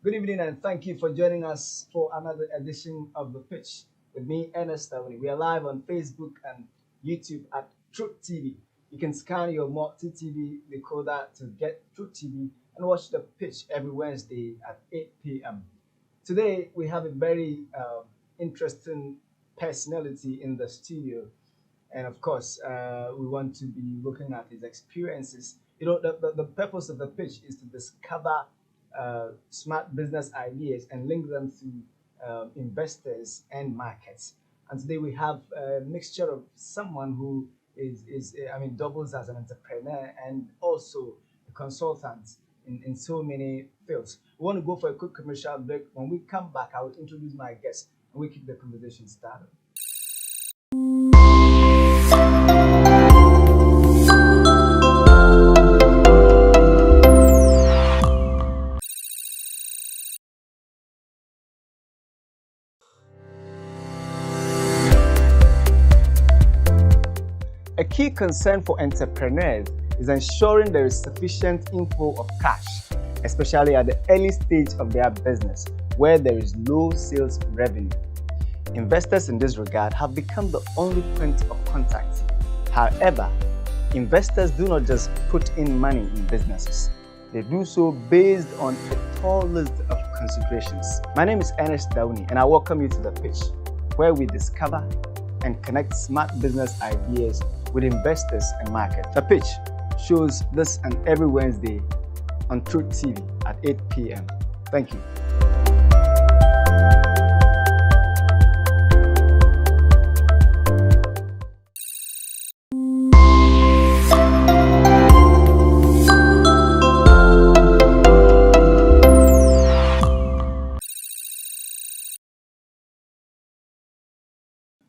Good evening and thank you for joining us for another edition of The Pitch with me, Ernest Tawiah-Quartey. We are live on Facebook and YouTube at Truth TV. You can scan your multi-TV decoder to get Truth TV and watch The Pitch every Wednesday at 8 p.m. Today, we have a very interesting personality in the studio. And of course, we want to be looking at his experiences. The purpose of The Pitch is to discover smart business ideas and link them to investors and markets. And today we have a mixture of someone who doubles as an entrepreneur and also a consultant in so many fields. We want to go for a quick commercial break. When we come back, I will introduce my guest and we keep the conversation started. A key concern for entrepreneurs is ensuring there is sufficient inflow of cash, especially at the early stage of their business, where there is low sales revenue. Investors in this regard have become the only point of contact. However, investors do not just put in money in businesses. They do so based on a tall list of considerations. My name is Ernest Tawiah-Quartey, and I welcome you to The Pitch, where we discover and connect smart business ideas with investors and markets. The Pitch shows this and every Wednesday on Truth TV at 8 p.m. Thank you.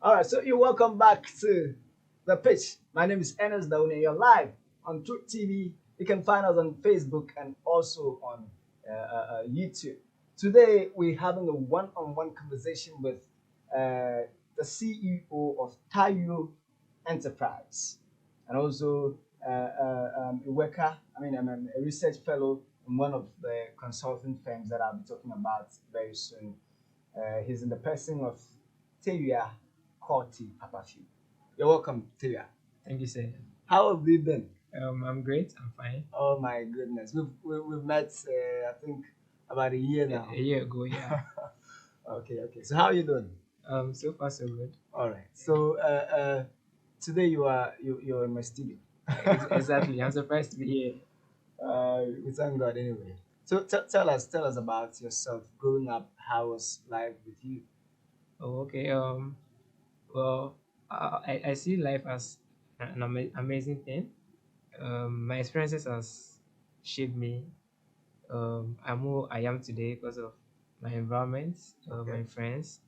All right, so you're welcome back to The Pitch. My name is Ernest Tawiah-Quartey. You're live on Truth TV. You can find us on Facebook and also on YouTube. Today, we're having a one-on-one conversation with the CEO of Tawiah Enterprise and also a worker, I'm a research fellow in one of the consulting firms that I'll be talking about very soon. He's in the person of Tawiah-Quartey Papafio. You're welcome, Tawiah. Thank you, sir. How have you been? I'm great. I'm fine. Oh my goodness, we've met I think about a year now. A year ago, yeah. Okay. So how are you doing? So far so good. All right. So today you're in my studio. Exactly. I'm surprised to be here. We thank God anyway. So tell us about yourself. Growing up, how was life with you? Oh, okay. Well, I see life as an amazing thing. My experiences has shaped me. I'm who I am today because of my environment, my friends,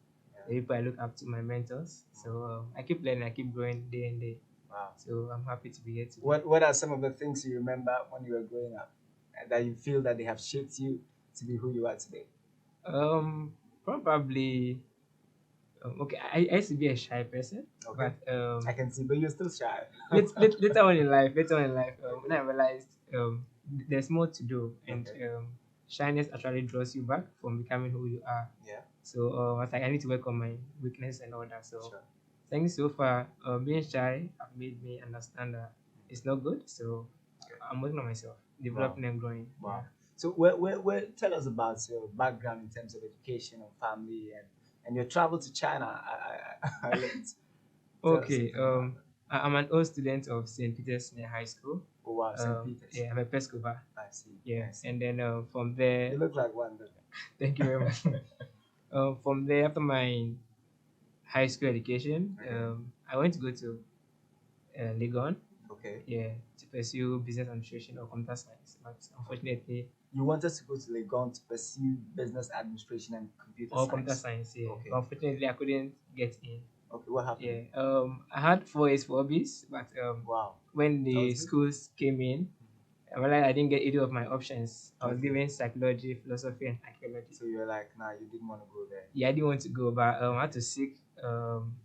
the people I look up to, my mentors. So I keep learning, I keep growing day and day. Wow. So I'm happy to be here today. What are some of the things you remember when you were growing up that you feel that they have shaped you to be who you are today? Probably. Okay, I used to be a shy person, Okay. but I can see, but you're still shy. later on in life, when I realized there's more to do, and shyness actually draws you back from becoming who you are. Yeah. So I was like, I need to work on my weakness and all that. So Sure. thanks so far. Being shy have made me understand that it's not good. So I'm working on myself, developing and growing. Wow. So where tell us about your background in terms of education and family and your travel to China. I learned. Okay. I'm an old student of St. Peter's High School. Oh wow, St. Peter's. Yeah, I'm a Pescover. I see. Yeah, I see. and then from there. You look like one. Thank you very much. From there, after my high school education, I went to go to Legon. Okay. Yeah, to pursue business administration or computer science. But unfortunately, you wanted to go to Legon to pursue business administration and computer science. Computer science, yeah. Okay. But unfortunately, I couldn't get in. Okay, what happened? Yeah. I had 4 A's for hobbies, but wow. when the schools came in, I realized I didn't get either of my options. I was given psychology, philosophy, and archaeology. So you were like, nah, you didn't want to go there. Yeah, I didn't want to go, but I had to seek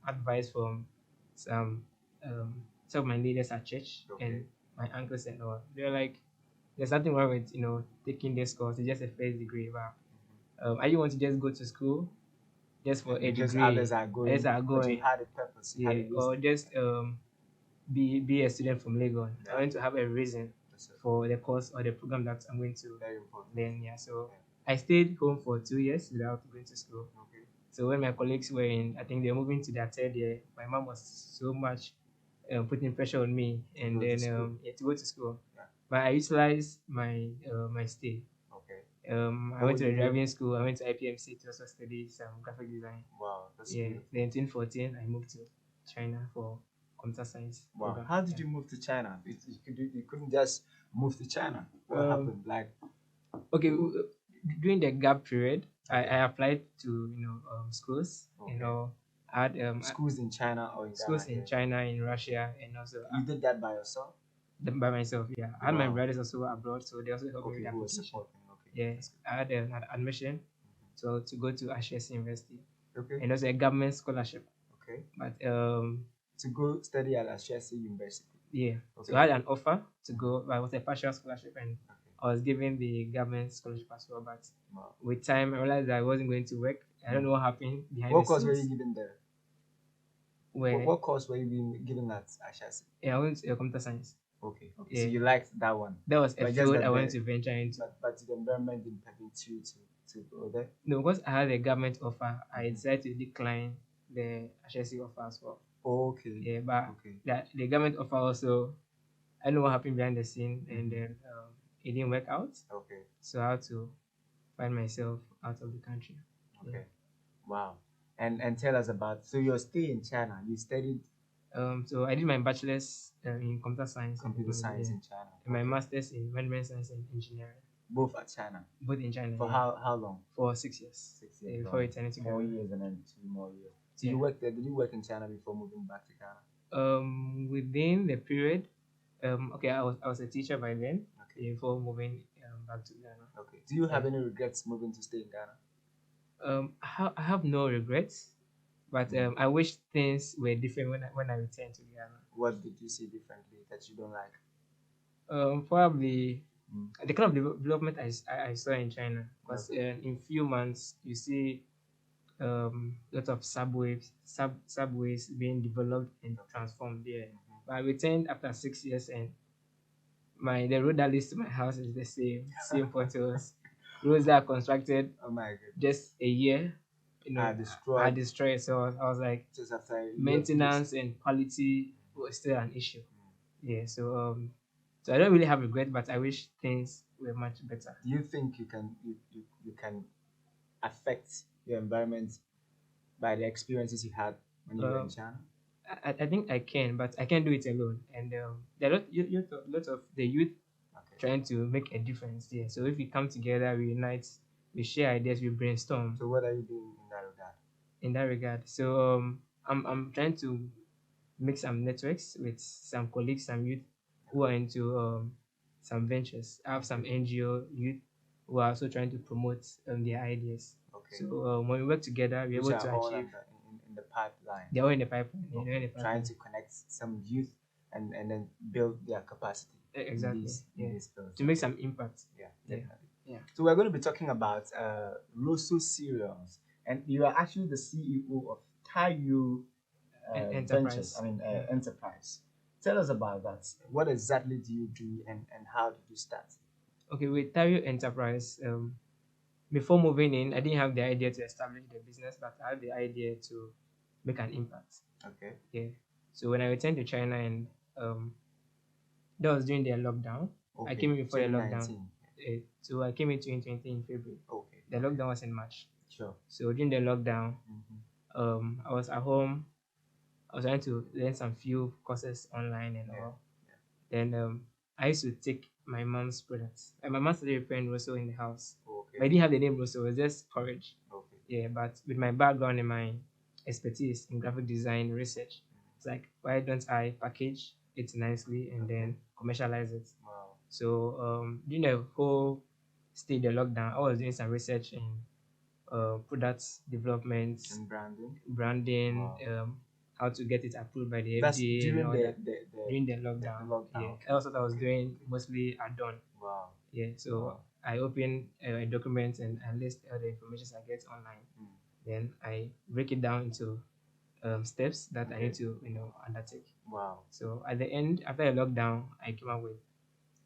advice from some of my leaders at church and my uncles and all. They were like, there's nothing wrong with taking this course. It's just a first degree, but I didn't want to just go to school just for a Because degree. others are Others going, are but you going, had a purpose, you had a yeah, or reason. just be a student from Lagos. I Yeah, want to have a reason that's for the course or the program that I'm going to very important. learn. Yeah, so Yeah. I stayed home for 2 years without going to school. Okay. So when my colleagues were in, I think they were moving to their third year, my mom was so much putting pressure on me, To and go to then school. yeah, to go to school. Yeah. But I utilized my stay. Okay. I What went were to you the doing? driving school. I went to IPMC to also study some graphic design. Wow, that's Yeah. beautiful. Then in 2014, I moved to China for computer science Wow. program. How did Yeah. you move to China? You couldn't just move to China. What Um, happened? Like, Okay, during the gap period, okay. I applied to schools. Okay. I had Schools in China or in Ghana schools in here? China, in Russia, and also You did that by yourself? by myself. Yeah, I had my Wow. brothers also abroad, so they also helped me with Okay, the who was application. supporting? Okay. Yeah, That's I had an admission to go to Ashesi University, good. Okay. and also a government scholarship. Okay. But To go study at Ashesi University. yeah, Okay. so I had an offer to go, but it was a partial scholarship, and Okay. I was given the government scholarship as well. But Wow. with time, I realized that I wasn't going to work. I don't know what happened behind What the course were you scenes. given there? Where What course were you being given at Ashesi? yeah, I went to computer science. Okay. Okay. Yeah. So you liked that one. That was a But just field that I wanted the to venture into. but the environment didn't permit you to go there. No, because I had a government offer, I decided to decline the HSC offer as well. Okay. Yeah, but Okay. the government offer also, I know what happened behind the scene, and then it didn't work out. Okay. So I had to find myself out of the country. Okay. Wow. And tell us about, so your stay in China, you studied So I did my bachelor's in computer science and computer technology, science yeah, in China. and my Okay. master's in management science and engineering, Both at China. both in China. For Yeah, how long? for 6 years. 6 years. Before long. returning to 4 years and then 2 more years. So Yeah. you worked there. Did you work in China before moving back to Ghana? Within the period, okay, I was a teacher by then. Okay. Before moving back to Ghana. Okay. Do you have any regrets moving to stay in Ghana? I have no regrets, but I wish things were different when I returned to Ghana. What did you see differently that you don't like? Probably the kind of development I saw in China, because Okay. in few months you see lot of subways being developed and transformed there. But I returned after 6 years, and the road that leads to my house is the same potholes. Roads that are constructed Oh my god. just a year, Are are destroyed destroyed. So I was like, just after a year of maintenance and quality was still an issue. Yeah, so I don't really have regret, but I wish things were much better. Do you think you can affect your environment by the experiences you had when you were in China? I think I can, but I can't do it alone. And there are lot of the youth Okay. trying to make a difference there. So if we come together, we unite, we share ideas, we brainstorm So what are you doing in that regard? in that regard. So I'm trying to make some networks with some colleagues, some youth who are into some ventures. I have some NGO youth who are also trying to promote their ideas. Okay. So when we work together, we're Which able to are all achieve. in the pipeline. They're all in the pipeline. Yeah, they're in Okay. the Trying pipeline. to connect some youth and then build their capacity Exactly. in these fields. To make some impact. Yeah, Yeah. definitely. Yeah. So we're going to be talking about Rosso Cereals, and you are actually the CEO of Tayo Enterprise. Ventures. Enterprise. Tell us about that. What exactly do you do, and how did you start? Okay, with Tawiah Enterprise, before moving in, I didn't have the idea to establish the business, but I had the idea to make an impact. Okay. Yeah. So when I returned to China, and that was during the lockdown. I came in before the lockdown. 2019. So I came in 2020 in February. Okay. The lockdown was in March. Sure. So during the lockdown, Mm-hmm. I was at home. I was trying to learn some few courses online and all. Then I used to take my mom's products. And my mom started repairing Rosso in the house. Okay. But I didn't have the name Rosso, it was just porridge. Okay. Yeah, but with my background and my expertise in graphic design research, it's like, why don't I package it nicely and then commercialize it? Wow. So during the whole stay the lockdown, I was doing some research in products development, And branding, Wow. how to get it approved by the That's FDA and during all the, that. During the lockdown. lockdown. Yeah, that's what I was doing mostly at dawn. Wow. Yeah, so Wow. I open a document and I list all the information I get online. Then I break it down into steps that I need to undertake. Wow. So at the end, after I log down, I came up with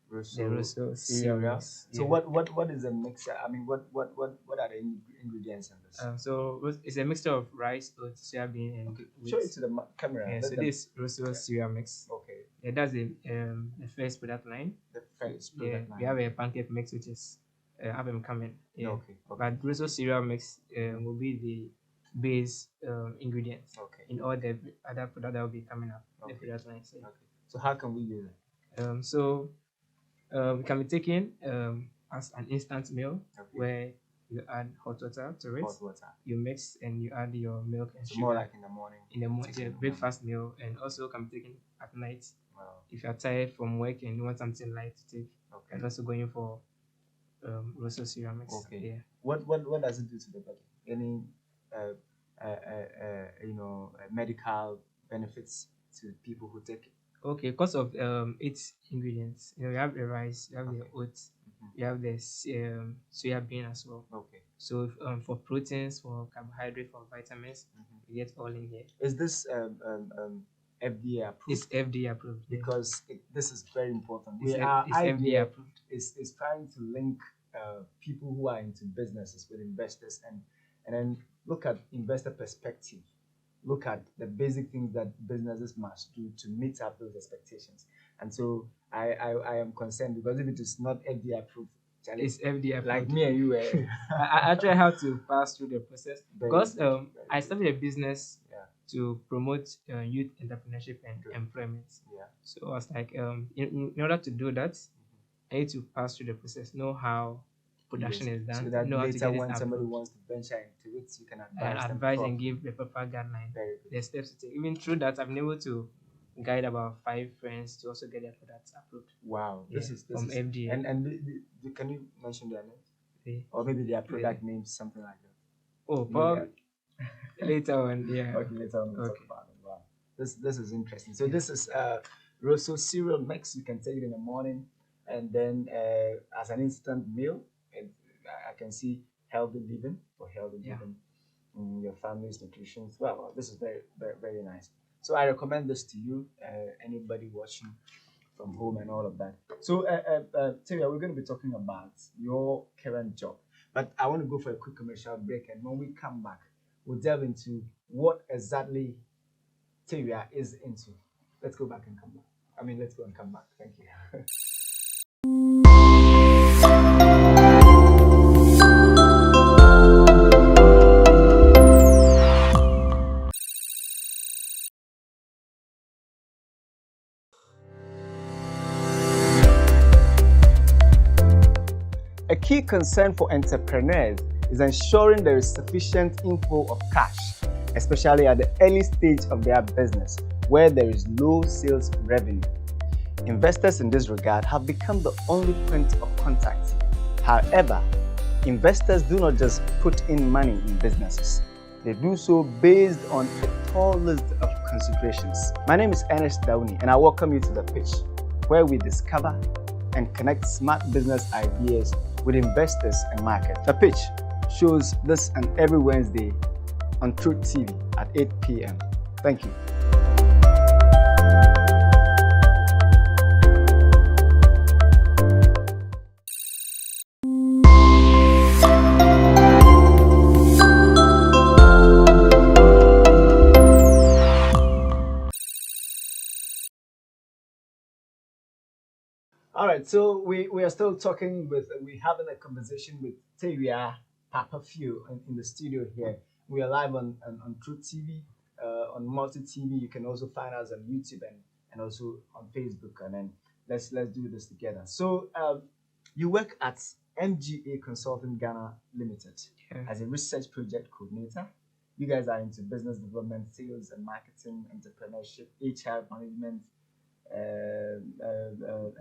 the Rosso Rosso cereal cereal. mix. So Yeah. what is the mixture? I mean, what are the ingredients in this? It's a mixture of rice, oats, soya bean, and Okay, wheat. show it to the camera. Yeah, Let so them- this Rosso cereal mix. Okay, Yeah, that's the first product line. the first Yeah, product line. we have a pancake mix which is up and coming. Yeah. Okay, okay. But Rosso cereal mix will be the base ingredients Okay. in all the other product that will be coming up. The Okay. product lines. Yeah. Okay. So how can we use it? So it can be taken as an instant meal Okay. where you add hot water to it. Hot water. You mix and you add your milk and So sugar. more like in the morning. In the morning, Take it yeah, in the breakfast meal, and also can be taken at night. Wow. If you are tired from work and you want something light to take, Okay. and also going for Rosso cereal mix. Okay. Yeah. What does it do to the body? Any medical benefits to people who take it? Okay, because of its ingredients, you have the rice, you have the Okay. oats, you have the soya bean as well. Okay. So for proteins, for carbohydrate, for vitamins, you get all in here. Is this FDA approved? It's FDA approved. Yeah. Because this is very important. It's Our FDA idea approved. is trying to link people who are into businesses with investors and then look at investor perspective. Look at the basic things that businesses must do to meet up those expectations. And so I am concerned because if it is not FDA approved, Charlie, It's FDA approved. like me and you, I actually have to pass through the process Very because good, I started a business Yeah. to promote youth entrepreneurship and Good. employment. Yeah. So I was like, in order to do that, I need to pass through the process, know how production Yes. is done, So that know how to later get it when somebody approved, wants to venture into it, you can and advise them advise and properly. give the proper guideline, Very good. the steps to take. Even through that, I've been able to guide about 5 friends to also get their products approved. Wow, this Yeah, is from FDA. and can you mention their names Yeah. or maybe their product names, something like that? Oh, Maybe probably later on. Yeah. Okay, later on we'll talk Okay. about it. Wow, this is interesting. So this is Rosso cereal mix. You can take it in the morning, and then as an instant meal. And I can see healthy living for healthy Yeah. living in your family's nutrition. Well, this is very very very nice. So I recommend this to you, anybody watching from home and all of that. So Tawiah, we're going to be talking about your current job, but I want to go for a quick commercial break, and when we come back, we'll delve into what exactly Tawiah is into. Let's go back and come back. I mean, let's go and come back. Thank you. A key concern for entrepreneurs is ensuring there is sufficient inflow of cash, especially at the early stage of their business where there is low sales revenue. Investors in this regard have become the only point of contact. However, investors do not just put in money in businesses. They do so based on a tall list of considerations. My name is Ernest Downey, and I welcome you to The Pitch, where we discover and connect smart business ideas with investors and market. The Pitch shows this and every Wednesday on Truth TV at 8 p.m. Thank you. All right, so we are still talking we're having a conversation with Tawiah Papafio in the studio here. We are live on Truth TV, on Multi TV. You can also find us on YouTube and also on Facebook. And then let's do this together. So you work at MGA Consulting Ghana Limited as a research project coordinator. You guys are into business development, sales and marketing, entrepreneurship, HR management,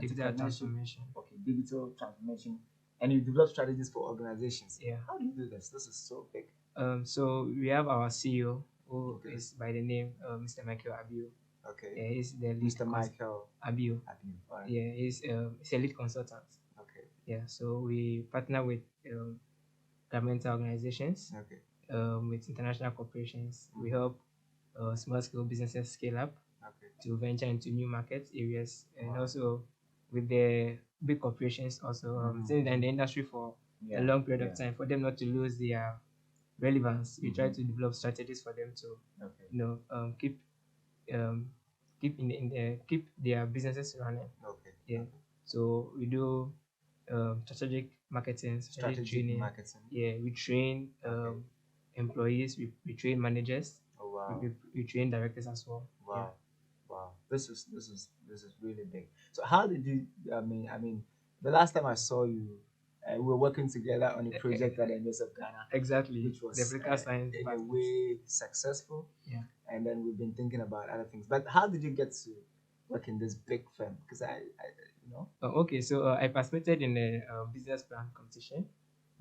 Digital transformation. Okay, digital transformation, and you develop strategies for organizations. Yeah. How do you do this? This is so big. So we have our CEO who Okay. is by the name Mr. Michael Abiu. Okay. He's the lead Mr. Michael Abiu. Abiu. All right. Yeah, he's a lead consultant. Okay. Yeah, so we partner with governmental organizations, Okay. with international corporations. We help small scale businesses scale up Okay. to venture into new market areas, and Wow. also with the big corporations also, since they're in the industry for a Yeah. long period Yeah. of time, for them not to lose their relevance. We try Mhm. to develop strategies for them to, Okay. um, keep keep their businesses running. Okay. Yeah. Okay. So we do strategic marketing, strategic Strategic training. marketing. Yeah, we train Okay. employees, we train managers, Oh wow. we train directors as well. Yeah. Wow. Wow. This is really big. So how did you the last time I saw you, we were working together on a project at the University of Ghana, Exactly. which The was Africa Science in a Department. way successful. Yeah. And then we've been thinking about other things. But how did you get to work in this big firm? Because Okay, so I participated in a business plan competition.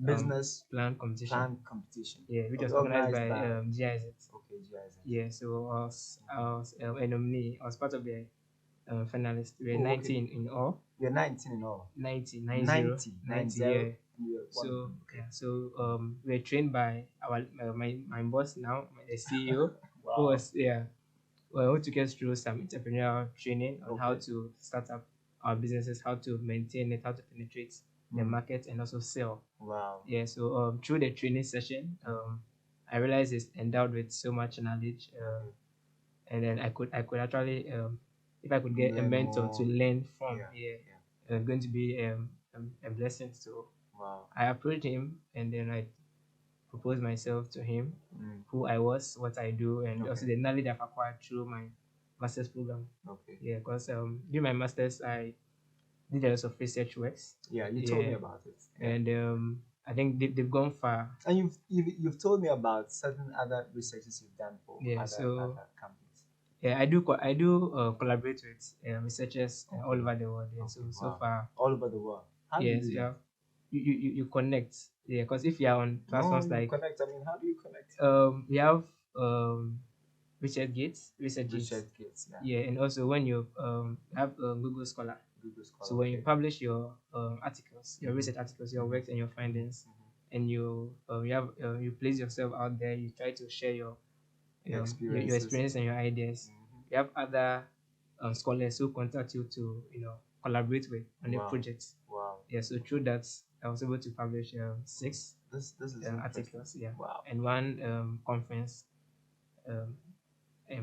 business Plan competition. plan competition. Yeah, which Okay, was organized organized by by GIZ. okay, GIZ. Yeah, so I was a nominee. I was part of the finalists. We were Oh, okay. 90 in all. You're 19 in all. 90, 90, 90, 90, yeah. and you're one of So them. Okay. yeah, so we were trained by our my boss now, the CEO, who Wow. was who took us through some entrepreneurial training on how Okay. to start up our businesses, how to maintain it, how to penetrate the market, and also sell. Wow. Yeah, so through the training session, I realized it's endowed with so much knowledge, and then I could actually, if I could get a Learn mentor to more. learn from, Yeah. yeah, Yeah. going to be a blessing. So Wow. I approached him, and then I proposed myself to him, Mm. who I was, what I do, and also Okay. the knowledge I've acquired through my master's program. Okay. Yeah, because during my master's, I did a lot of research works. Yeah, you told me Yeah, about it. Yeah. and I think they've gone far. And you've told me about certain other researches you've done for Yeah, other so companies. yeah, I do collaborate with researchers all Okay. over the world. Yeah, Okay. so Wow. far, All over the world. How do you yes, do that? you connect. Yeah, because if you're on No, platforms you like connect. I mean, how do you connect? we have Richard Gates, Research Gates. Research Gates, yeah. Yeah, and also when you have Google Scholar. Google So Scholar. when you Okay. publish your articles, your research articles, your works and your findings, and you place yourself out there, you try to share your Experiences. experiences and your ideas. You have other scholars who contact you to collaborate with on a Wow. project. Wow. Yeah, so through that, I was able to publish six This is interesting. articles. Yeah, Wow. and one conference um,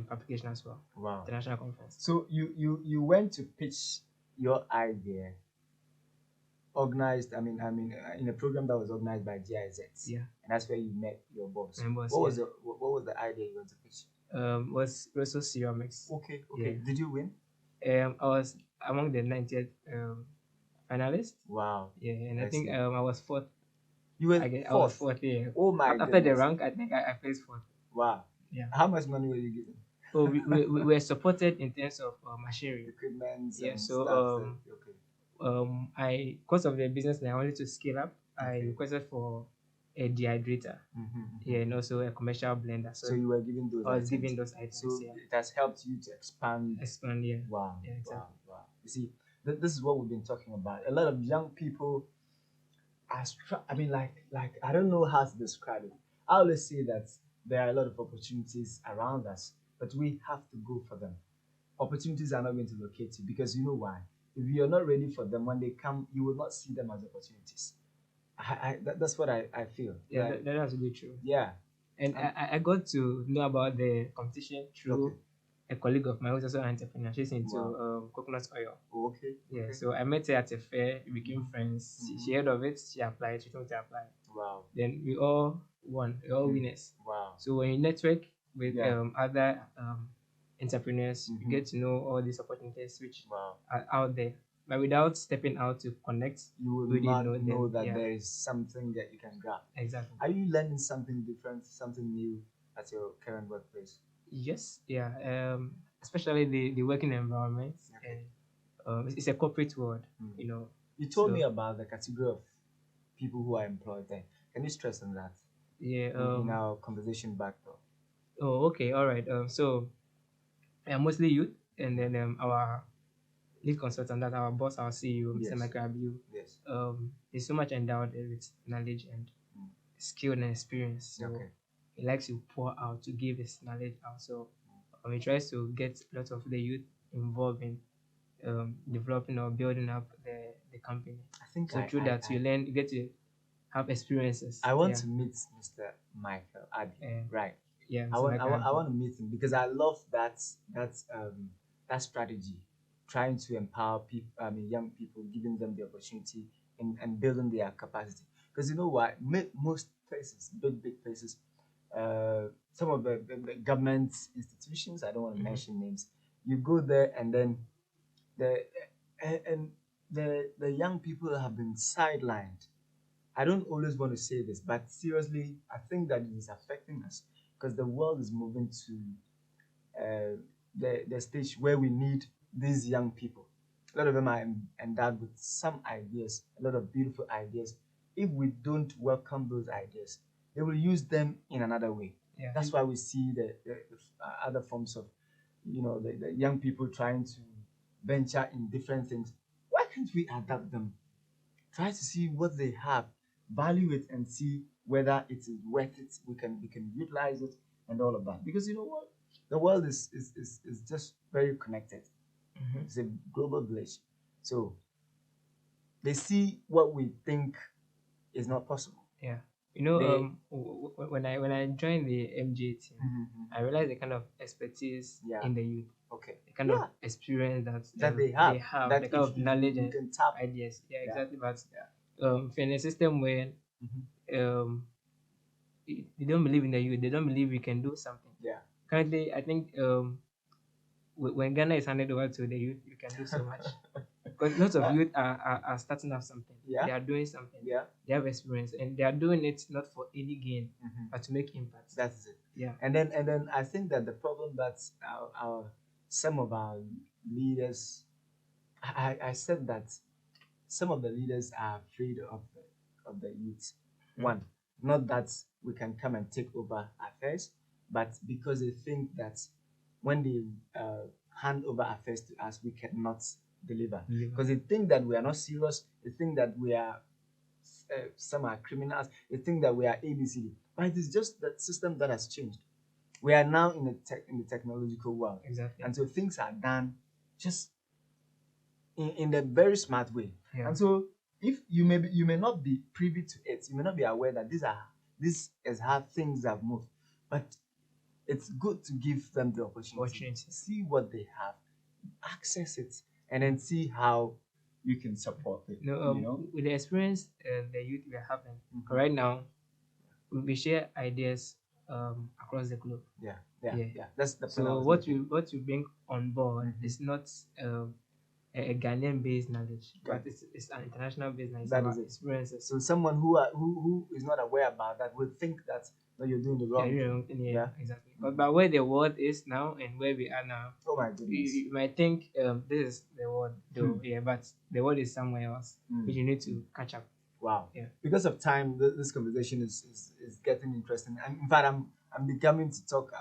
publication as well. Wow. International conference. So you went to pitch your idea, organized. In a program that was organized by GIZ. Yeah. And that's where you met your boss. My boss, What was the idea you went to pitch? Was also ceramics. Okay. Okay. Yeah. Did you win? I was among the 90th finalists. Wow. Yeah, and I I think see. I was fourth. You were I was fourth. fourth. Yeah. Oh my After the goodness. rank, I think I placed fourth. Wow. Yeah. How much money were you given? So we were supported in terms of machinery. Equipment. Yeah. And So stuff. Okay. because of the business that I wanted to scale up, I Okay. requested for a dehydrator. Yeah, and also a commercial blender. So you were given those. I was items. given those items. So Yeah. it has helped you to expand. Yeah. Wow. Yeah, exactly. Wow. You see, this is what we've been talking about. A lot of young people are like I don't know how to describe it. I always say that there are a lot of opportunities around us, but we have to go for them. Opportunities are not going to locate you because you know why. If you're not ready for them, when they come, you will not see them as opportunities. That's what I feel. Yeah, Like, that's really true. yeah. And I got to know about the competition through Okay. a colleague of mine who's also an entrepreneur. She's into Wow. coconut oil. Okay. Yeah, Okay. so I met her at a fair, we became friends. She heard of it, she applied, she told me to apply. Wow. Then we all won, we all winners. Wow. So when you network with Yeah. other entrepreneurs, you get to know all these opportunities which Wow. are out there. But without stepping out to connect, You will we not didn't know them. that Yeah. there is something that you can grab. Exactly. Are you learning something different, something new at your current workplace? Yes, yeah. Especially the working environment, Okay. and it's a corporate world, you know. You told So- me about the category of people who are employed there. Can you stress on that Yeah. in our conversation back though? Oh, okay, all right. So mostly youth, and then our lead consultant, that our boss, our CEO, Mr. Yes. Michael Abiu, Yes. is so much endowed with knowledge and Mm. skill and experience. So Okay. he likes to pour out, to give his knowledge out. So he tries to get a lot of the youth involved in developing or building up the company. I think So through that, you learn, you get to have experiences. I want Yeah. to meet Mr. Michael Abi. Right. Yeah, I Mr. want, I Michael want, I Abiu. want to meet him because I love that strategy, trying to empower people. I mean, young people, giving them the opportunity and building their capacity. Because you know what, most places, big places, some of the government institutions. I don't want to mention names. You go there and then the and the young people have been sidelined. I don't always want to say this, but seriously, I think that it is affecting us because the world is moving to the stage where we need these young people. A lot of them are endowed with some ideas, a lot of beautiful ideas. If we don't welcome those ideas, they will use them in another way. Yeah. That's why we see the other forms of, the young people trying to venture in different things. Why can't we adapt them? Try to see what they have, value it, and see whether it is worth it. We can utilize it and all of that. Because you know what, the world is just very connected. It's a global village, so they see what we think is not possible. Yeah. They- When I joined the MJ team, I realized the kind of expertise Yeah. in the youth, Okay. the kind of experience That they have, that the kind if of knowledge you and can tap. ideas. Yeah, Yeah. exactly. But Yeah. in a system where they don't believe in the youth, they don't believe we can do something. Yeah. Currently, I think when Ghana is handed over to the youth, you can do so much. Because lots of youth are starting up something. Yeah. They are doing something. Yeah. They have experience and they are doing it not for any gain, but to make impact. That's it. Yeah. And then I think that the problem that some of our leaders, I said that some of the leaders are afraid of the youth. One, not that we can come and take over affairs, but because they think that when they hand over affairs to us, we cannot deliver. Because they think that we are not serious. They think that we are some are criminals. They think that we are ABCD, but it is just that system that has changed. We are now in the technological world. Exactly. And so things are done just in a very smart way. Yeah. And so if you may not be privy to it, you may not be aware that this is how things have moved, but it's good to give them the opportunity. See what they have, access it, and then see how you can support it. With the experience the youth we are having right now, we share ideas across the globe. Yeah. That's the so what you bring on board is not a Ghanaian based knowledge, but it's an international based knowledge. That is it. Experiences. So someone who is not aware about that will think that you're doing the wrong thing. Yeah, exactly. But where the world is now and where we are now, oh my goodness, you might think this is the world, though. Yeah, but the world is somewhere else, which you need to catch up. Wow. Yeah. Because of time, this conversation is getting interesting. And in fact, I'm becoming to talk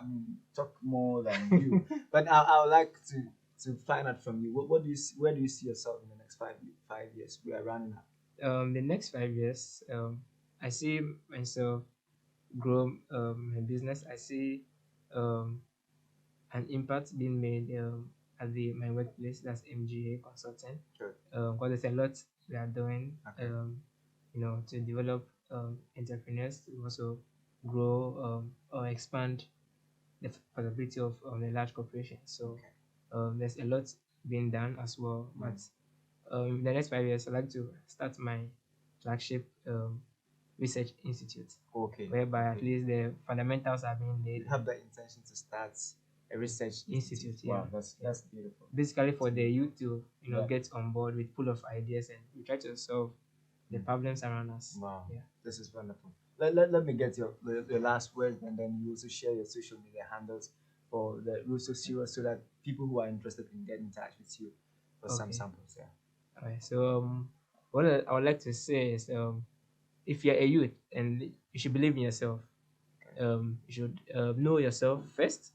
more than you. But I would like to find out from you. Where do you see yourself in the next 5 years? We are running out. The next 5 years, I see myself grow my business. I see an impact being made at my workplace. That's MGA Consulting. Because there's a lot we are doing. To develop entrepreneurs to also grow or expand the possibility of a large corporation. So there's a lot being done as well. But in the next 5 years, I'd like to start my flagship research institute. Whereby at least the fundamentals are being laid. You have the intention to start a research institute. Yeah. Wow, that's beautiful. Basically for the youth to get on board with full of ideas and we try to solve the problems around us. Wow. Yeah. This is wonderful. Let me get your last word, and then you also share your social media handles for the Russo Serious, so that people who are interested can get in touch with you for some samples. Yeah. All right. So what I would like to say is if you're a youth, and you should believe in yourself. You should know yourself first.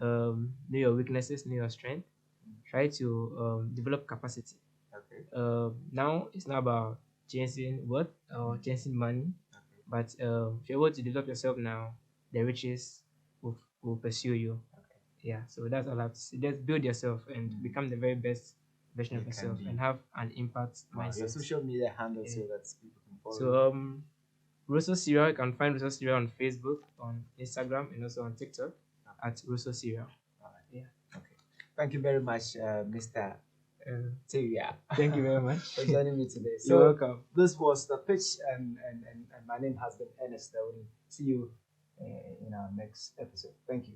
Know your weaknesses, know your strength. try to develop capacity. Okay. Now it's not about chasing what or chasing money, Okay. but if you're able to develop yourself now, the riches will pursue you. Okay. Yeah, so that's all I have to say. Just build yourself and become the very best version of You can yourself be. and have an impact Wow, your mindset. social media handle so Yeah. that people can follow So you. Russo Serial, you can find Russo Serial on Facebook, on Instagram, and also on TikTok at Russo Serial. All right. Yeah. Okay. Thank you very much, Mr. Tawiah, Thank you very much. for joining me today. You're So welcome. this was the pitch, and my name has been Ernest. See you in our next episode. Thank you.